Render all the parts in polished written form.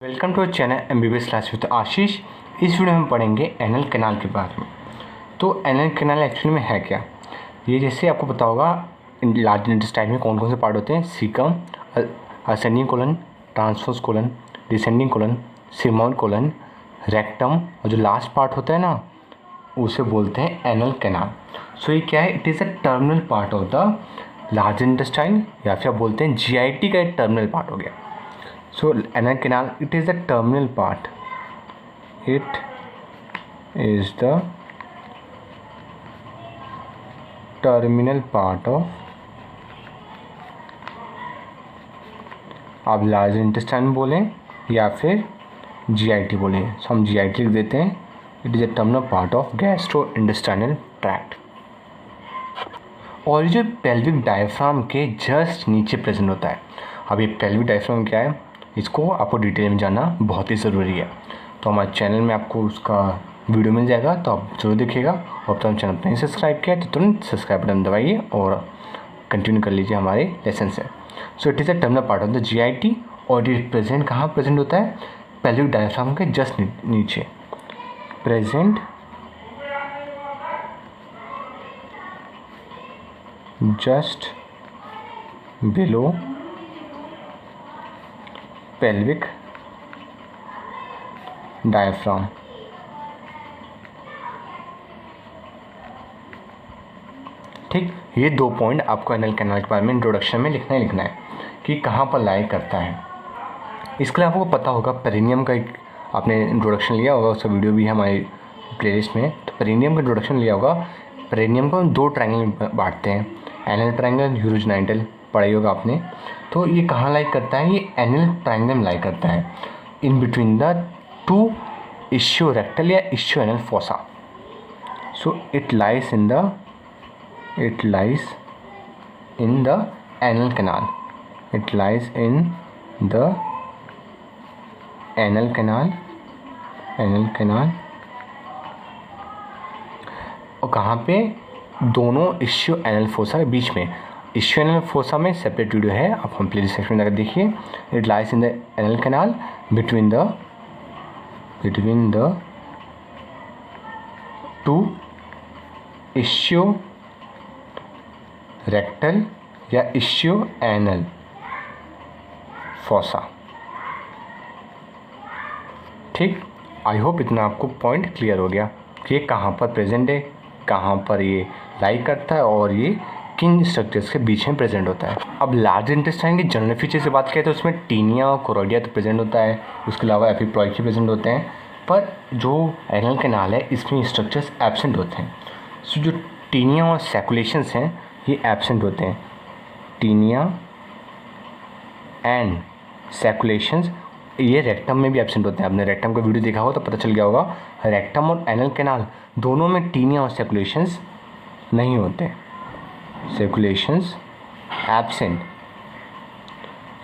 Welcome to channel MBBS class with Ashish. इस वीडियो में हम पढ़ेंगे एनल कैनाल के बारे में। तो एनल कैनाल एक्चुअली में है क्या? ये जैसे आपको पता होगा लार्ज इंटेस्टाइन में कौन कौन से पार्ट होते हैं। Caecum, ascending colon, transverse colon, descending colon, sigmoid colon, rectum, और जो लास्ट पार्ट होता है ना उसे बोलते हैं एनल कैनाल। सो ये क्या है? It is a terminal part of the large intestine, या फिर आप बोलते हैं GIT का एक टर्मिनल पार्ट हो गया। So anal canal, it is the terminal part. It is the terminal part of, आप लार्ज इंटेस्टाइन बोलें या फिर GIT बोलें। सो हम GIT लिख देते हैं। It is a terminal part of gastro intestinal tract. और ये जो पेल्विक डायफ्राम के जस्ट नीचे प्रेजेंट होता है। अब ये पेल्विक डायफ्राम क्या है, इसको आपको डिटेल में जानना बहुत ही ज़रूरी है। तो हमारे चैनल में आपको उसका वीडियो मिल जाएगा, तो आप जरूर देखिएगा। और तो हम चैनल पर नहीं सब्सक्राइब किया तो तुरंत सब्सक्राइब बटन दबाइए और कंटिन्यू कर लीजिए हमारे लेसन से। So it is a terminal part of the GIT। और ये प्रेजेंट कहाँ प्रेजेंट होता है? पेल्विक डायफ्राम के जस्ट नीचे present, just below pelvic diaphragm. ठीक, ये 2 पॉइंट आपको एनल कैनाल के बारे में इंट्रोडक्शन में लिखना है कि कहाँ पर लाई करता है। इसके लिए आपको पता होगा पेरिनियम का एक आपने इंट्रोडक्शन लिया होगा, उसका वीडियो भी है हमारी प्लेलिस्ट में। तो पेरिनियम का इंट्रोडक्शन लिया होगा। पेरिनियम को हम 2 ट्रायंगल में बांटते हैं, एनल ट्रायंगल, यूरोजेनाइटल, पढ़ाई होगा आपने। तो ये कहाँ लाई करता है? ये एनल ट्रायंगल में लाई करता है, इन बिटवीन द 2 इश्योरेक्टल या ischioanal fossa. So it lies in the anal canal. It lies in the anal canal. और कहाँ पे? दोनों इश्योएनल फोसा के बीच में। इश्योएनल फोसा में सेपरेट वीडियो है, आप हम प्लेलिस्ट सेक्शन में जाकर देखिए। It lies in the anal canal between the 2 ischiorectal या इश्योएनल फोसा। ठीक, आई होप इतना आपको पॉइंट क्लियर हो गया कि ये कहाँ पर प्रेजेंट है, कहाँ पर ये लाई करता है और ये किन स्ट्रक्चर्स के बीच में प्रेजेंट होता है। अब लार्ज इंटेस्टाइन की जनरल फीचर से बात करें तो उसमें टीनिया और कोरोडिया तो प्रेजेंट होता है, उसके अलावा एपिप्लॉइकी प्रेजेंट होते हैं। पर जो एनल कैनाल है इसमें स्ट्रक्चर्स एब्सेंट होते हैं। सो जो टीनिया और सैकुलेशंस हैं ये एब्सेंट होते हैं। टीनिया एंड सैकुलेशंस ये रेक्टम में भी एब्सेंट होते हैं। आपने रेक्टम का वीडियो देखा हो तो पता चल गया होगा, रेक्टम और एनल कैनाल दोनों में टीनिया और सैकुलेशंस नहीं होते। Circulations absent.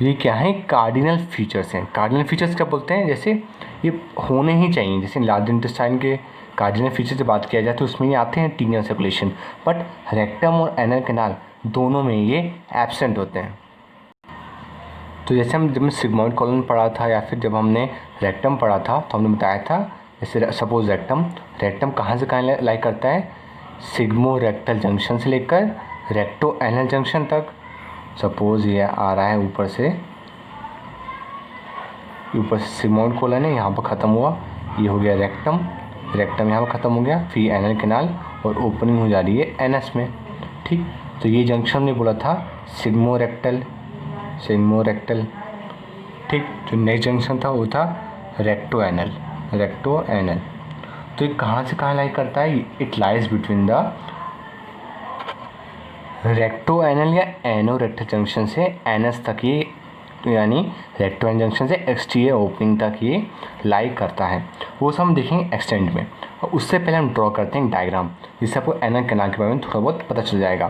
ये क्या है? कार्डिनल फीचर्स हैं। कार्डिनल फीचर्स क्या बोलते हैं? जैसे ये होने ही चाहिए। जैसे लार्ज इंटेस्टाइन के कार्डिनल फीचर से बात किया जाए तो उसमें ये आते हैं टीनिया सर्कुलेशन, बट रेक्टम और एनल कैनाल दोनों में ये एब्सेंट होते हैं। तो जैसे हम जब सिग्मोइड कॉलन पढ़ा था या फिर जब हमने रेक्टम पढ़ा था तो हमने बताया था, जैसे सपोज रेक्टम कहाँ से कहाँ लाई करता है? सिग्मो रेक्टल जंक्शन से लेकर रेक्टो एनल जंक्शन तक। सपोज ये आ रहा है ऊपर से सिग्मोइड कोलन है, यहाँ पर ख़त्म हुआ, ये हो गया रेक्टम यहाँ पर ख़त्म हो गया, फिर एनल कैनाल और ओपनिंग हो जा रही है एनस में। ठीक, तो ये जंक्शन ने बोला था सिग्मो रेक्टल। ठीक, जो नेक्स्ट जंक्शन था वो था रेक्टो एनल। तो ये कहाँ से कहाँ लाई करता है? It lies between the recto anal या एनो रेक्टल जंक्शन से एनस तक, ये यानी रेक्टो एनल जंक्शन से एक्सटीरियर ओपनिंग तक ये लाई करता है। वो सब हम देखेंगे एक्सटेंड में। और उससे पहले हम ड्रॉ करते हैं डायग्राम, जिससे आपको एनल कैनाल के बारे में थोड़ा बहुत पता चल जाएगा,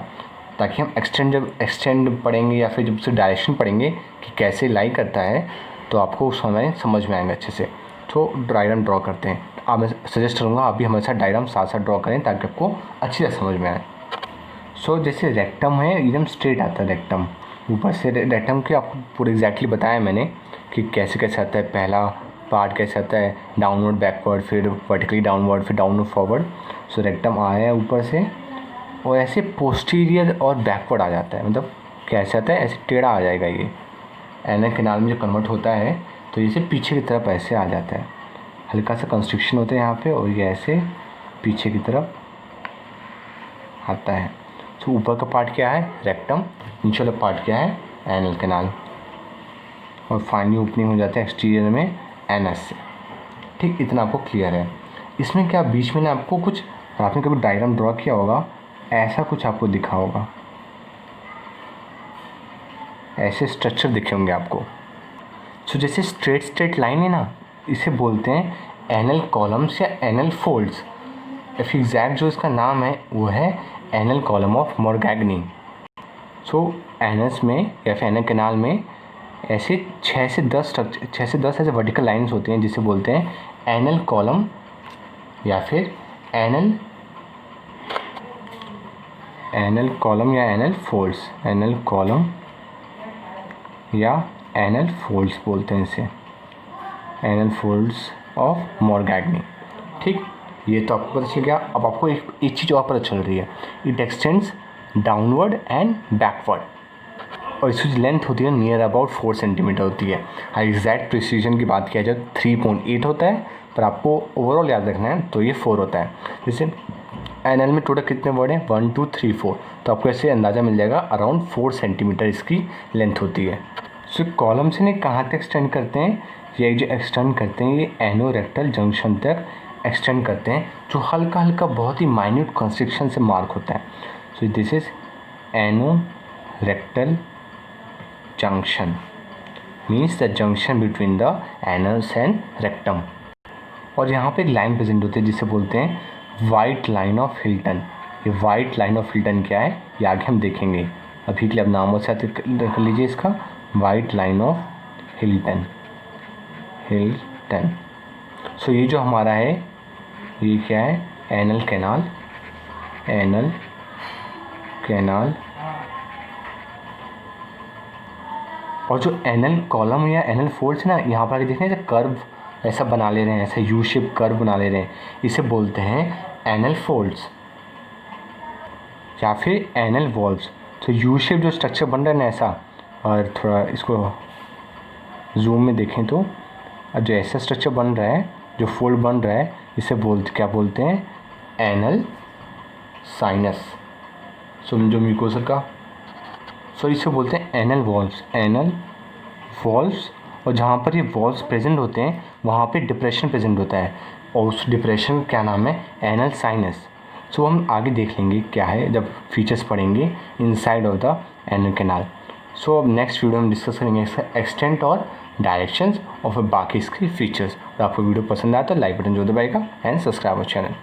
ताकि हम एक्सटेंड पढ़ेंगे या फिर जब उससे डायरेक्शन पढ़ेंगे कि कैसे लाई करता है तो आपको उस समय समझ में आएगा अच्छे से। तो डायग्राम ड्रॉ करते हैं। आप मैं सजेस्ट करूँगा आप भी हमारे साथ डायग्राम साथ साथ ड्रॉ करें ताकि आपको अच्छी तरह समझ में आए। सो जैसे रेक्टम है एकदम स्ट्रेट आता है रेक्टम, ऊपर से रेक्टम के आपको पूरा एग्जैक्टली बताया मैंने कि कैसे कैसे आता है, पहला पार्ट कैसे आता है, डाउनवर्ड बैकवर्ड, फिर वर्टिकली डाउनवर्ड, फिर डाउनवर्ड फॉरवर्ड। सो रेक्टम आया है ऊपर से और ऐसे पोस्टीरियर और बैकवर्ड आ जाता है, मतलब कैसे आता है, ऐसे टेढ़ा आ जाएगा ये। एनल कैनाल में जो कन्वर्ट होता है तो इसे पीछे की तरफ ऐसे आ जाता है, हल्का सा कंस्ट्रिक्शन होता है यहाँ पे और ये ऐसे पीछे की तरफ आता है। तो ऊपर का पार्ट क्या है, रेक्टम, नीचे वाला पार्ट क्या है, एनल कैनाल, और फाइनली ओपनिंग हो जाता है एक्सटीरियर में एनस से। ठीक, इतना आपको क्लियर है। इसमें क्या बीच में ना आपको कुछ, आपने कभी डायग्राम ड्रॉ किया होगा, ऐसा कुछ आपको दिखा होगा, ऐसे स्ट्रक्चर दिखे होंगे आपको। सो जैसे स्ट्रेट लाइन है ना, इसे बोलते हैं एनल कॉलम्स या एनल फोल्ड्स। एग्जैक्ट जो इसका नाम है वो है anal column of Morgagni. So anus में या फिर एनल कैनाल में ऐसे 6 से 10 ऐसे वर्टिकल लाइंस होते हैं जिसे बोलते हैं एनल कॉलम या फिर एनल कॉलम या एनल फोल्ड्स। एनल कॉलम या एनल फोल्ड्स बोलते हैं इसे, एनल फोल्ड्स ऑफ मॉर्गैग्नी। ठीक, ये तो आपको पता चल गया। अब आपको एक चीज़ और पता चल रही है, it extends downward and backward, और इसकी जो लेंथ होती है नियर अबाउट 4 सेंटीमीटर होती है। एग्जैक्ट प्रिसीजन की बात किया जाए 3.8 होता है, पर आपको ओवरऑल याद रखना है तो ये 4 होता है। जैसे एनएल में टोटल कितने वर्ड हैं, 1 2 3 4, तो आपको ऐसे अंदाज़ा मिल जाएगा अराउंड 4 सेंटीमीटर इसकी लेंथ होती है। सो कॉलम से नहीं कहाँ तक एक्सटेंड करते हैं, ये जो एक्सटेंड करते हैं ये एनोरेक्टल जंक्शन तक एक्सटेंड करते हैं, जो हल्का हल्का बहुत ही माइन्यूट कंस्ट्रिक्शन से मार्क होता है। So this is anorectal junction, means the junction between the anus and rectum. और यहाँ पे एक लाइन प्रेजेंट होती है जिसे बोलते हैं वाइट लाइन ऑफ हिल्टन। ये वाइट लाइन ऑफ हिल्टन क्या है ये आगे हम देखेंगे, अभी के लिए अब नामों से कर लीजिए इसका, वाइट लाइन ऑफ हिल्टन। सो ये जो हमारा है ये क्या है, एनल कैनाल। और जो एनल कॉलम या एनल फोल्ड्स ना, यहाँ पर देखें ऐसे कर्व ऐसा बना ले रहे हैं, ऐसे यू शेप कर्व बना ले रहे हैं, इसे बोलते हैं एनल फोल्ड्स या फिर एनल वॉल्व्स। तो यू शेप जो स्ट्रक्चर बन रहा है ना ऐसा, और थोड़ा इसको जूम में देखें तो जो ऐसा स्ट्रक्चर बन रहा है, जो फोल्ड बन रहा है, इसे क्या बोलते हैं, एनल साइनस। सो जो म्यूकोसा का, सो इसे बोलते हैं एनल वॉल्व्स। और जहाँ पर ये वॉल्व्स प्रेजेंट होते हैं वहाँ पे डिप्रेशन प्रेजेंट होता है, और उस डिप्रेशन क्या नाम है, एनल साइनस। सो हम आगे देख लेंगे क्या है जब फीचर्स पढ़ेंगे inside of the anal canal. So अब नेक्स्ट वीडियो में डिस्कस करेंगे इसका एक्सटेंट और डायरेक्शंस और फिर बाकी इसके फीचर्स। और आपको वीडियो पसंद आया तो लाइक बटन जो दबाएगा एंड सब्सक्राइब अवर चैनल।